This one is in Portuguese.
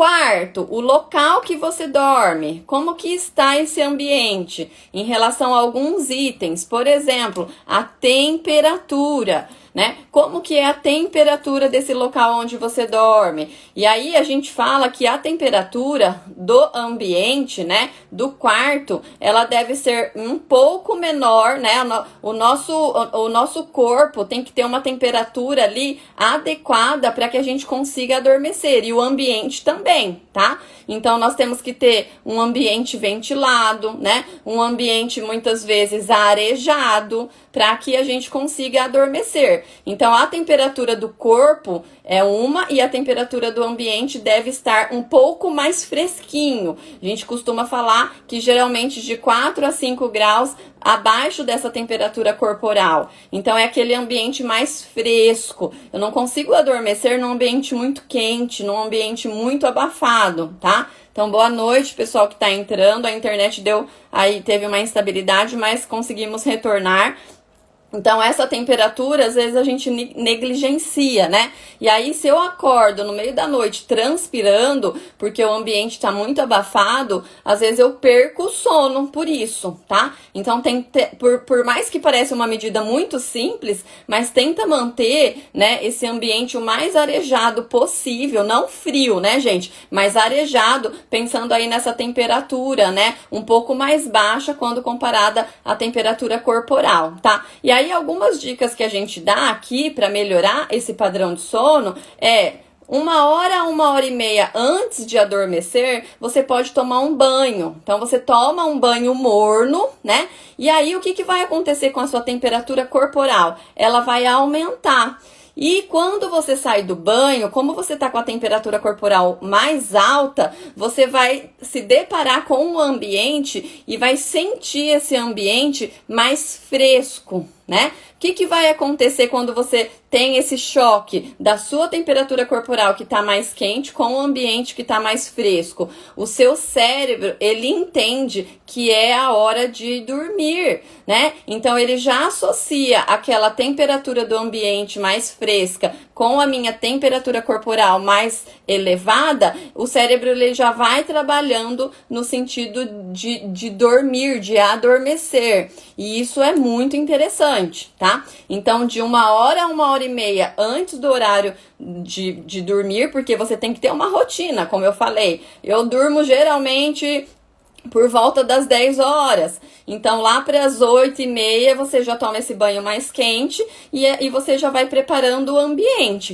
Quarto, o local que você dorme. Como que está esse ambiente em relação a alguns itens? Por exemplo, a temperatura, né? Como que é a temperatura desse local onde você dorme? E aí a gente fala que a temperatura do ambiente, né, do quarto, ela deve ser um pouco menor, né? O nosso corpo tem que ter uma temperatura ali adequada para que a gente consiga adormecer, e o ambiente também, tá? Então nós temos que ter um ambiente ventilado, né? Um ambiente muitas vezes arejado, para que a gente consiga adormecer. Então a temperatura do corpo é uma e a temperatura do ambiente deve estar um pouco mais fresquinho. A gente costuma falar que geralmente de 4 a 5 graus abaixo dessa temperatura corporal. Então é aquele ambiente mais fresco. Eu não consigo adormecer num ambiente muito quente, num ambiente muito abafado, tá? Então, boa noite, pessoal que tá entrando. A internet teve uma instabilidade, mas conseguimos retornar. Então, essa temperatura, às vezes, a gente negligencia, né? E aí, se eu acordo no meio da noite transpirando, porque o ambiente tá muito abafado, às vezes eu perco o sono por isso, tá? Então, por mais que pareça uma medida muito simples, mas tenta manter, né, esse ambiente o mais arejado possível, não frio, né, gente? Mas arejado, pensando aí nessa temperatura, né? Um pouco mais baixa quando comparada à temperatura corporal, tá? E aí, algumas dicas que a gente dá aqui para melhorar esse padrão de sono é 1 hora a 1h30 antes de adormecer, você pode tomar um banho. Então, você toma um banho morno, né? E aí, o que vai acontecer com a sua temperatura corporal? Ela vai aumentar. E quando você sai do banho, como você tá com a temperatura corporal mais alta, você vai se deparar com o ambiente e vai sentir esse ambiente mais fresco, né? O que vai acontecer quando você tem esse choque da sua temperatura corporal que está mais quente com o ambiente que está mais fresco? O seu cérebro, ele entende que é a hora de dormir, né? Então, ele já associa aquela temperatura do ambiente mais fresca com a minha temperatura corporal mais elevada. O cérebro, ele já vai trabalhando no sentido de dormir, de adormecer. E isso é muito interessante, tá? Então, de 1 hora a 1h30 antes do horário de dormir, porque você tem que ter uma rotina, como eu falei. Eu durmo geralmente por volta das 10 horas. Então, lá para as 8h30, você já toma esse banho mais quente e você já vai preparando o ambiente.